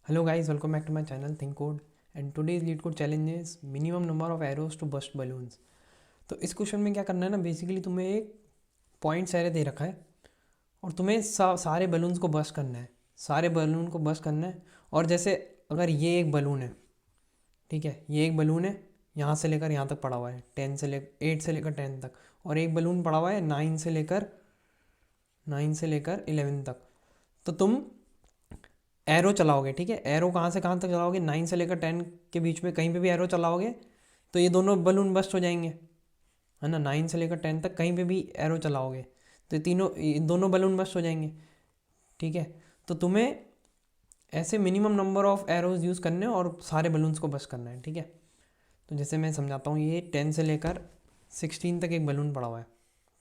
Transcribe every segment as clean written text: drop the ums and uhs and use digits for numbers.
Hello guys, welcome back to my channel Think Code and today's lead code challenge is minimum number of arrows to burst balloons। तो इस question में क्या करना है ना, basically तुम्हें एक पॉइंट्स एरे दे रखा है और तुम्हें सारे बलून्स को बर्स्ट करना है, सारे बलून को बर्स्ट करना है। और जैसे अगर ये एक बलून है, ठीक है, ये एक बलून है, यहाँ से लेकर यहाँ तक पड़ा हुआ है 8 से लेकर 10 तक, और एक बलून पड़ा हुआ है 9 से लेकर 11 तक। तो तुम एरो चलाओगे, ठीक है, एरो कहाँ से कहाँ तक चलाओगे, 9 से लेकर 10 के बीच में कहीं पे भी एरो चलाओगे तो ये दोनों बलून बस्ट हो जाएंगे, है ना। 9 से लेकर 10 तक कहीं पे भी एरो चलाओगे तो ये दोनों बलून बस्ट हो जाएंगे, ठीक है। तो तुम्हें ऐसे minimum number of arrows use करने हैं और सारे बलून्स को बस्ट करना है, ठीक है। तो जैसे मैं समझाता हूँ, ये 10 से लेकर 16 तक एक बलून पड़ा हुआ है,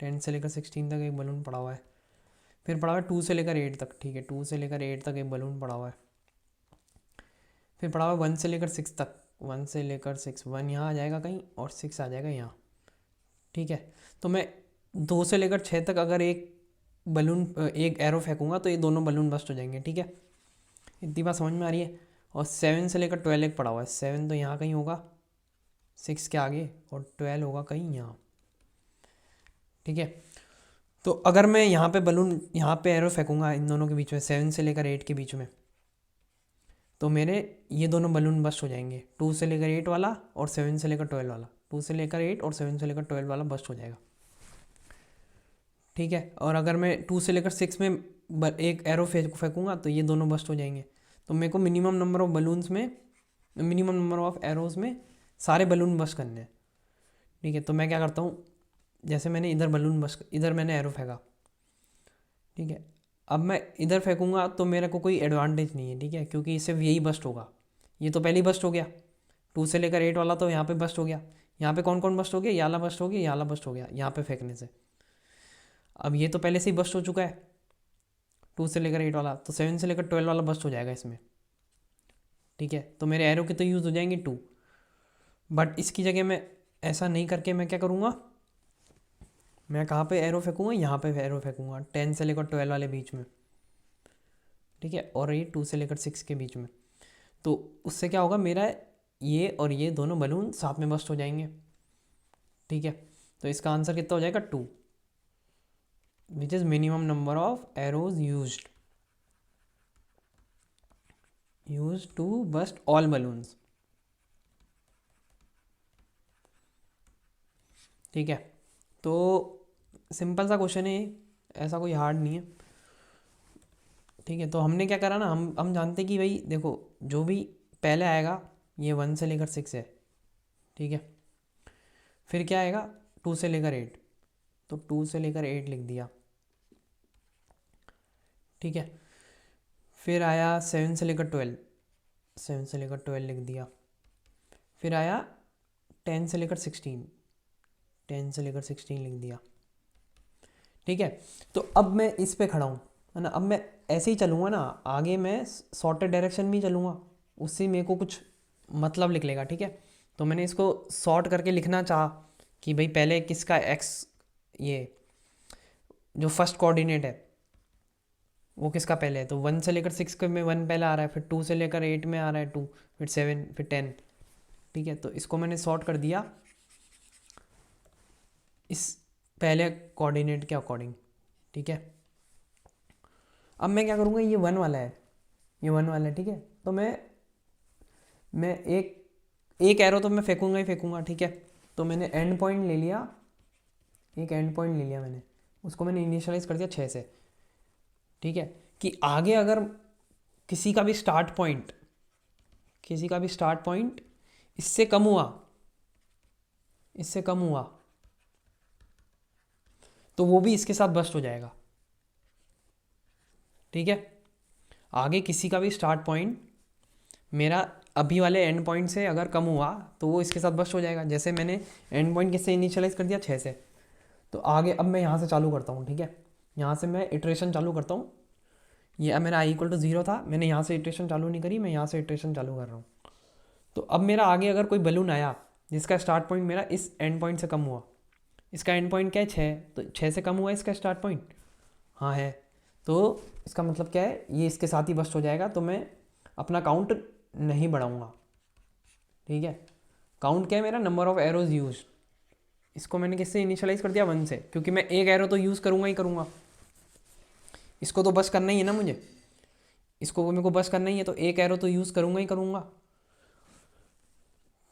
10 से लेकर 16 तक एक बलून पड़ा हुआ है, फिर पड़ा हुआ है 2 से लेकर 8 तक, ठीक है, 2 से लेकर 8 तक एक बलून पड़ा हुआ है, फिर पड़ा हुआ है 1 से लेकर 6 तक, 1 से लेकर 6, 1 यहाँ आ जाएगा कहीं और 6 आ जाएगा यहाँ, ठीक है। तो मैं 2 से लेकर 6 तक अगर एक एरो फेंकूंगा तो ये दोनों बलून बस्ट हो जाएंगे, ठीक है। इतनी बात समझ में आ रही है। और 7 से लेकर 12 एक पड़ा हुआ है, 7 तो यहाँ कहीं होगा 6 के आगे, और 12 होगा कहीं यहाँ, ठीक है। तो अगर मैं यहाँ पे एरो फेंकूंगा इन दोनों के बीच में, 7 से लेकर 8 के बीच में, तो मेरे ये दोनों बलून बस्ट हो जाएंगे, 2 से लेकर 8 वाला और 7 से लेकर 12 वाला, 2 से लेकर 8 और 7 से लेकर 12 वाला बस्ट हो जाएगा, ठीक है। और अगर मैं 2 से लेकर 6 में एक एरो फेंकूंगा तो ये दोनों बस्ट हो जाएंगे। तो मेरे को मिनिमम नंबर ऑफ एरोज में सारे बलून बस्ट करने हैं, ठीक है। तो मैं क्या करता हूँ, जैसे मैंने इधर मैंने एरो फेंका, ठीक है, अब मैं इधर फेंकूंगा तो मेरे को कोई एडवांटेज नहीं है, ठीक है, क्योंकि इससे यही बस्ट होगा। ये तो पहले ही बस्ट हो गया, 2 से लेकर 8 वाला तो यहाँ पे बस्ट हो गया। यहाँ पे कौन कौन बस्ट हो गया, ये वाला बस्ट हो गया, ये वाला बस्ट हो गया यहाँ पे फेंकने से। अब ये तो पहले से ही बस्ट हो चुका है 2 से लेकर 8 वाला, तो 7 से लेकर 12 वाला बस्ट हो जाएगा इसमें, ठीक है। तो मेरे एरो के तो यूज़ हो जाएंगे 2, बट इसकी जगह मैं ऐसा नहीं करके मैं क्या करूँगा, मैं कहाँ पे एरो फेंकूँगा, यहाँ पे एरो फेंकूँगा 10 से लेकर 12 वाले बीच में, ठीक है, और ये 2 से लेकर 6 के बीच में। तो उससे क्या होगा, मेरा ये और ये दोनों बलून साथ में बस्ट हो जाएंगे, ठीक है। तो इसका आंसर कितना हो जाएगा, 2, which is minimum number of arrows use to burst all balloons, ठीक है। तो सिंपल सा क्वेश्चन है ये, ऐसा कोई हार्ड नहीं है, ठीक है। तो हमने क्या करा ना, हम जानते कि भाई देखो, जो भी पहले आएगा ये 1 से लेकर 6 है, ठीक है, फिर क्या आएगा 2 से लेकर 8, तो 2 से लेकर 8 लिख दिया, ठीक है। फिर आया 7 से लेकर 12, 7 से लेकर 12 लिख दिया। फिर आया 10 से लेकर 16, 10 से लेकर 16 लिख दिया, ठीक है। तो अब मैं इस पे खड़ा हूँ, है ना। अब मैं ऐसे ही चलूँगा ना, आगे मैं सॉर्टेड डायरेक्शन में ही चलूँगा, उससे मेरे को कुछ मतलब लिख लेगा, ठीक है। तो मैंने इसको सॉर्ट करके लिखना चाहा कि भाई पहले किसका एक्स, ये जो फर्स्ट कोऑर्डिनेट है वो किसका पहले है, तो 1 से लेकर 6 में 1 पहले आ रहा है, फिर 2 से लेकर 8 में आ रहा है 2, फिर 7, फिर 10, ठीक है। तो इसको मैंने सॉर्ट कर दिया इस पहले कोऑर्डिनेट के अकॉर्डिंग, ठीक है। अब मैं क्या करूँगा, ये 1 वाला है, ये 1 वाला है, ठीक है। तो मैं एक एरो तो मैं फेंकूंगा ही फेंकूंगा, ठीक है। तो मैंने एंड पॉइंट ले लिया, एक एंड पॉइंट ले लिया मैंने, उसको मैंने इनिशियलाइज कर दिया 6 से, ठीक है। कि आगे अगर किसी का भी स्टार्ट पॉइंट इससे कम हुआ तो वो भी इसके साथ बस्ट हो जाएगा, ठीक है। आगे किसी का भी स्टार्ट पॉइंट मेरा अभी वाले एंड पॉइंट से अगर कम हुआ तो वो इसके साथ बस्ट हो जाएगा। जैसे मैंने एंड पॉइंट किससे इनिशियलाइज कर दिया, 6 से, तो आगे अब मैं यहाँ से चालू करता हूँ, ठीक है। यहाँ से मैं इटरेशन चालू करता हूँ, ये अब मेरा i=0 था, मैंने यहाँ से इटरेशन चालू नहीं करी, मैं यहाँ से इटरेशन चालू कर रहा हूँ। तो अब मेरा आगे अगर कोई बलून आया जिसका स्टार्ट पॉइंट मेरा इस एंड पॉइंट से कम हुआ, इसका एंड पॉइंट क्या है 6, तो 6 से कम हुआ इसका स्टार्ट पॉइंट, हाँ है, तो इसका मतलब क्या है, ये इसके साथ ही बस्ट हो जाएगा। तो मैं अपना काउंट नहीं बढ़ाऊंगा, ठीक है। काउंट क्या है मेरा, नंबर ऑफ एरोज यूज। इसको मैंने किससे इनिशियलाइज कर दिया, 1 से, क्योंकि मैं एक एरो तो यूज़ करूँगा ही करूँगा। इसको तो बस करना ही है ना मुझे, इसको मेरे को बस करना ही है, तो एक एरो तो यूज़ करूँगा ही करूँगा,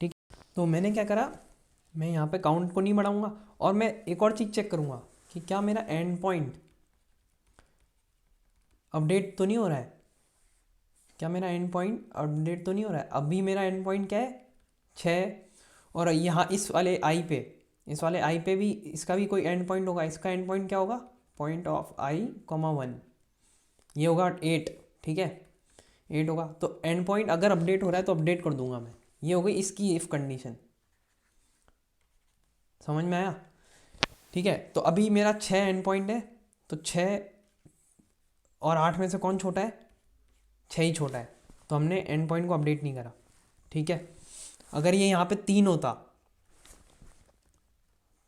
ठीक। तो मैंने क्या करा, मैं यहाँ पे काउंट को नहीं बढ़ाऊंगा, और मैं एक और चीज़ चेक करूँगा कि क्या मेरा एंड पॉइंट अपडेट तो नहीं हो रहा है, क्या मेरा एंड पॉइंट अपडेट तो नहीं हो रहा है। अभी मेरा एंड पॉइंट क्या है, 6, और यहाँ इस वाले आई पे, इस वाले आई पे भी इसका भी कोई एंड पॉइंट होगा, इसका एंड पॉइंट क्या होगा, पॉइंट ऑफ आई कॉमा 1, ये होगा 8, ठीक है, 8 होगा। तो एंड पॉइंट अगर अपडेट हो रहा है तो अपडेट कर दूंगा मैं, ये हो गई इसकी इफ़ कंडीशन, समझ में आया, ठीक है। तो अभी मेरा 6 एंड पॉइंट है, तो 6 और 8 में से कौन छोटा है, 6 ही छोटा है, तो हमने एंड पॉइंट को अपडेट नहीं करा, ठीक है। अगर ये यहाँ पे 3 होता,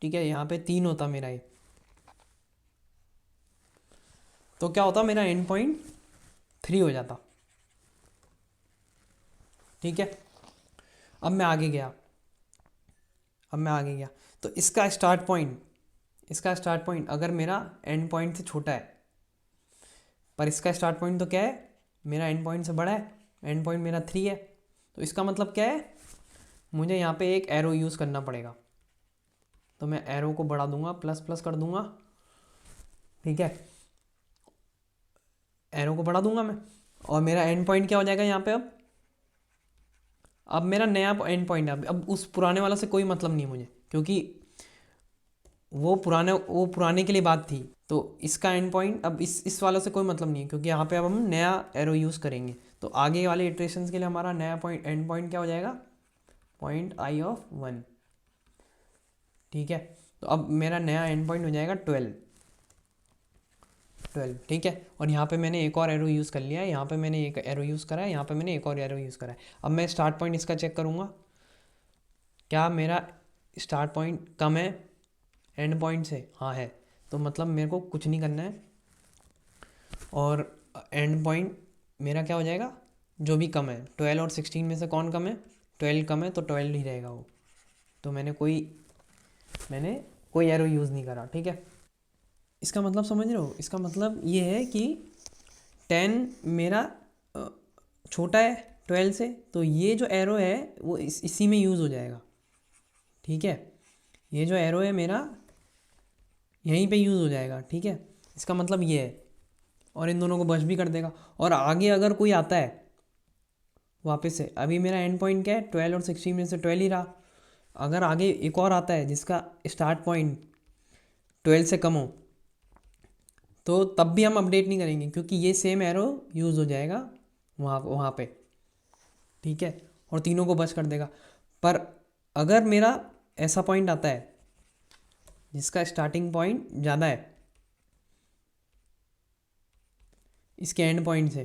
ठीक है, यहाँ पे 3 होता मेरा ये, तो क्या होता, मेरा एंड पॉइंट 3 हो जाता, ठीक है। अब मैं आगे गया, तो इसका स्टार्ट पॉइंट, अगर मेरा एंड पॉइंट से छोटा है, पर इसका स्टार्ट पॉइंट तो क्या है, मेरा एंड पॉइंट से बड़ा है, एंड पॉइंट मेरा 3 है, तो इसका मतलब क्या है, मुझे यहाँ पे एक एरो यूज़ करना पड़ेगा। तो मैं एरो को बढ़ा दूंगा, प्लस प्लस कर दूंगा, ठीक है, एरो को बढ़ा दूंगा मैं, और मेरा एंड पॉइंट क्या हो जाएगा यहाँ पे, अब मेरा नया एंड पॉइंट है। अब उस पुराने वाला से कोई मतलब नहीं है मुझे, क्योंकि वो पुराने के लिए बात थी। तो इसका एंड पॉइंट अब इस वालों से कोई मतलब नहीं है, क्योंकि यहाँ पे अब हम नया एरो यूज़ करेंगे। तो आगे वाले इटरेशंस के लिए हमारा नया पॉइंट, एंड पॉइंट क्या हो जाएगा, पॉइंट आई ऑफ 1, ठीक है। तो अब मेरा नया एंड पॉइंट हो जाएगा 12, ठीक है। और यहाँ पे मैंने एक और एरो यूज़ कर लिया है, यहाँ पे मैंने एक एरो यूज़ करा है, यहाँ पे मैंने एक और एरो यूज़ करा है। अब मैं स्टार्ट पॉइंट इसका चेक करूँगा, क्या मेरा स्टार्ट पॉइंट कम है एंड पॉइंट से, हाँ है, तो मतलब मेरे को कुछ नहीं करना है, और एंड पॉइंट मेरा क्या हो जाएगा, जो भी कम है, 12 और 16 में से कौन कम है, 12 कम है, तो 12 ही रहेगा वो। तो मैंने कोई एरो यूज़ नहीं करा, ठीक है। इसका मतलब समझ रहे हो, इसका मतलब ये है कि 10 मेरा छोटा है 12 से, तो ये जो एरो है वो इसी में यूज़ हो जाएगा, ठीक है। ये जो एरो है मेरा यहीं पे यूज़ हो जाएगा, ठीक है। इसका मतलब ये है, और इन दोनों को बश भी कर देगा। और आगे अगर कोई आता है वापस से, अभी मेरा एंड पॉइंट क्या है, 12 और 16 में से 12 ही रहा, अगर आगे एक और आता है जिसका स्टार्ट पॉइंट 12 से कम हो, तो तब भी हम अपडेट नहीं करेंगे, क्योंकि ये सेम एरो यूज़ हो जाएगा वहाँ पे, ठीक है, और तीनों को बच कर देगा। पर अगर मेरा ऐसा पॉइंट आता है जिसका स्टार्टिंग पॉइंट ज़्यादा है इसके एंड पॉइंट से,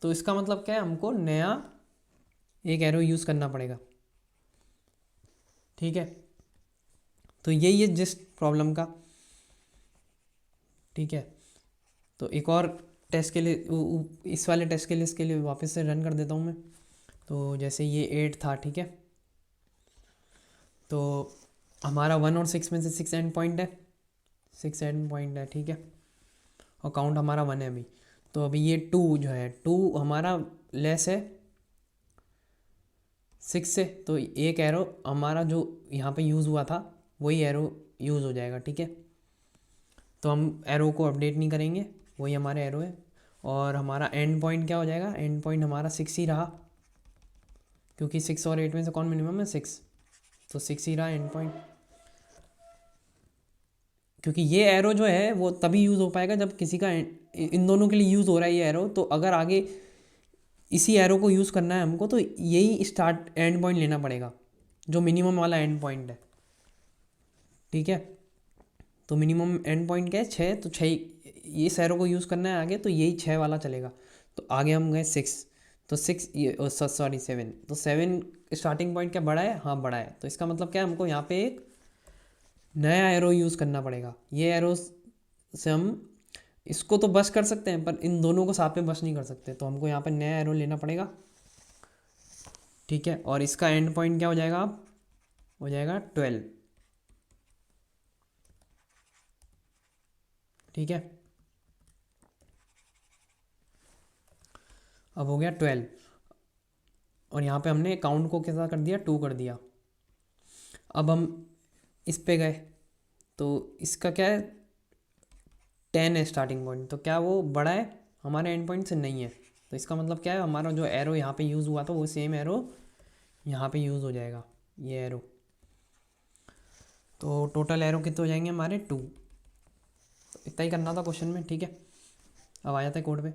तो इसका मतलब क्या है, हमको नया एक एरो यूज़ करना पड़ेगा, ठीक है। तो यही है जिस प्रॉब्लम का, ठीक है। तो एक और टेस्ट के लिए, इस वाले टेस्ट के लिए, इसके लिए वापस से रन कर देता हूँ मैं। तो जैसे ये 8 था, ठीक है, तो हमारा 1 और 6 में से 6 एंड पॉइंट है, 6 एंड पॉइंट है, ठीक है, और काउंट हमारा 1 है अभी। तो अभी ये 2 जो है, 2 हमारा लेस है 6 से, तो एक एरो हमारा जो यहाँ पे यूज़ हुआ था वही एरो यूज़ हो जाएगा, ठीक है। तो हम एरो को अपडेट नहीं करेंगे, वही हमारे एरो है। और हमारा एंड पॉइंट क्या हो जाएगा, एंड पॉइंट हमारा 6 ही रहा, क्योंकि 6 और 8 में से कौन मिनिमम है, 6, तो 6 ही रहा एंड पॉइंट। क्योंकि ये एरो जो है वो तभी यूज़ हो पाएगा जब किसी का इन दोनों के लिए यूज़ हो रहा है ये एरो, तो अगर आगे इसी एरो को यूज़ करना है हमको, तो यही स्टार्ट एंड पॉइंट लेना पड़ेगा जो मिनिमम वाला एंड पॉइंट है, ठीक है। तो मिनिमम एंड पॉइंट क्या है, 6, तो 6 इस एरो को यूज़ करना है आगे, तो यही 6 वाला चलेगा। तो आगे हम गए 6, तो 6 ये सॉरी 7, तो 7 स्टार्टिंग पॉइंट क्या बड़ा है, हाँ बड़ा है। तो इसका मतलब क्या है, हमको यहाँ पे एक नया एरो यूज़ करना पड़ेगा। ये एरो से हम इसको तो बस कर सकते हैं पर इन दोनों को साथ में बस नहीं कर सकते, तो हमको यहाँ पे नया एरो लेना पड़ेगा, ठीक है। और इसका एंड पॉइंट क्या हो जाएगा, अब हो जाएगा 12, ठीक है। अब हो गया 12, और यहाँ पे हमने काउंट को कैसा कर दिया, 2 कर दिया। अब हम इस पे गए तो इसका क्या है, 10 है स्टार्टिंग पॉइंट, तो क्या वो बड़ा है हमारे एंड पॉइंट से, नहीं है। तो इसका मतलब क्या है, हमारा जो एरो यहाँ पे यूज़ हुआ था वो सेम एरो यहाँ पे यूज़ हो जाएगा, ये एरो। तो टोटल एरो कितने हो जाएंगे हमारे, 2। तो इतना ही करना था क्वेश्चन में, ठीक है। अब आ जाता है कोड पे।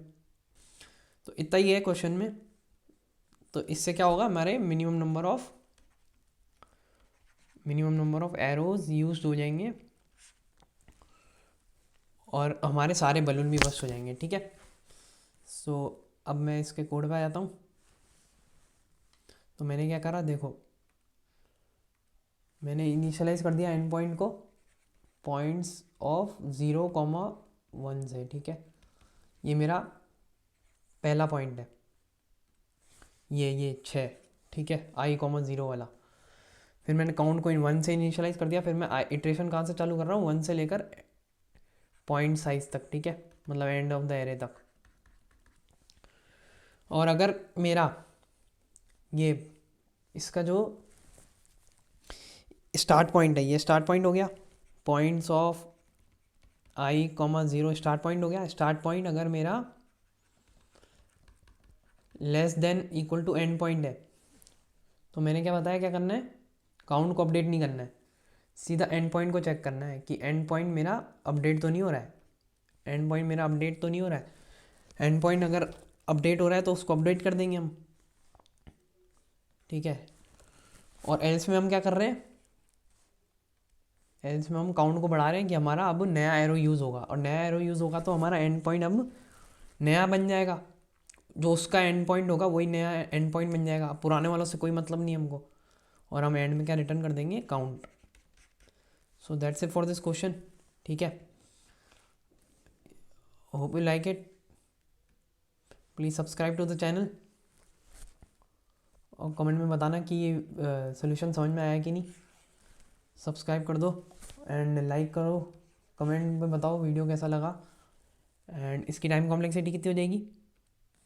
तो इतना ही है क्वेश्चन में। तो इससे क्या होगा, हमारे minimum number of arrows use हो जाएंगे, और हमारे सारे बलून भी बस्ट हो जाएंगे, ठीक है। सो अब मैं इसके कोड पे आ जाता हूँ। तो मैंने क्या करा, देखो मैंने इनिशियलाइज कर दिया एंड पॉइंट को पॉइंट्स ऑफ 0,1 से, ठीक है। ये मेरा पहला पॉइंट है, ये 6, ठीक है, i,0 वाला। फिर मैंने काउंट को 1 से इनिशियलाइज कर दिया, फिर मैं इटरेशन कहाँ से चालू कर रहा हूँ, 1 से लेकर पॉइंट साइज तक, ठीक है, मतलब एंड ऑफ द एरे तक। और अगर मेरा ये इसका जो स्टार्ट पॉइंट है, ये स्टार्ट पॉइंट हो गया, points of i,0 start point हो गया। स्टार्ट पॉइंट अगर मेरा less than equal to end point है, तो मैंने क्या बताया क्या करना है, काउंट को अपडेट नहीं करना है, सीधा एंड पॉइंट को चेक करना है कि एंड पॉइंट मेरा अपडेट तो नहीं हो रहा है, एंड पॉइंट मेरा अपडेट तो नहीं हो रहा है। एंड पॉइंट अगर अपडेट हो रहा है तो उसको अपडेट कर देंगे हम, ठीक है। और एल्स में हम क्या कर रहे हैं, एल्स में हम काउंट को बढ़ा रहे हैं कि हमारा अब नया एरो यूज़ होगा, और नया एरो यूज़ होगा तो हमारा एंड पॉइंट अब नया बन जाएगा, जो उसका एंड पॉइंट होगा वही नया एंड पॉइंट बन जाएगा। पुराने वालों से कोई मतलब नहीं हमको, और हम एंड में क्या रिटर्न कर देंगे, count. So that's it for this question, ठीक है। Hope you like it, please subscribe to the channel, और कमेंट में बताना कि ये सोल्यूशन समझ में आया कि नहीं। सब्सक्राइब कर दो एंड लाइक करो, कमेंट में बताओ वीडियो कैसा लगा। एंड इसकी टाइम कॉम्प्लेक्सिटी कितनी हो जाएगी,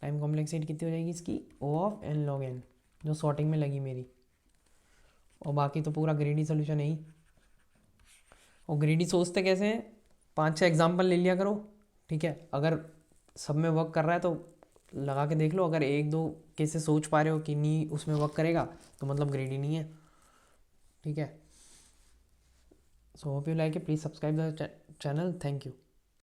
टाइम कॉम्प्लेक्सिटी कितनी हो जाएगी इसकी, O of n log n, जो सॉर्टिंग में लगी मेरी। और बाकी तो पूरा ग्रीडी सोल्यूशन है ही। और ग्रीडी सोचते कैसे हैं, 5-6 एग्जाम्पल ले लिया करो, ठीक है। अगर सब में वर्क कर रहा है तो लगा के देख लो, अगर 1-2 केसेस सोच पा रहे हो कि नहीं उसमें वर्क करेगा तो मतलब ग्रेडी नहीं है, ठीक है। So hope you like it, please subscribe the channel, thank you.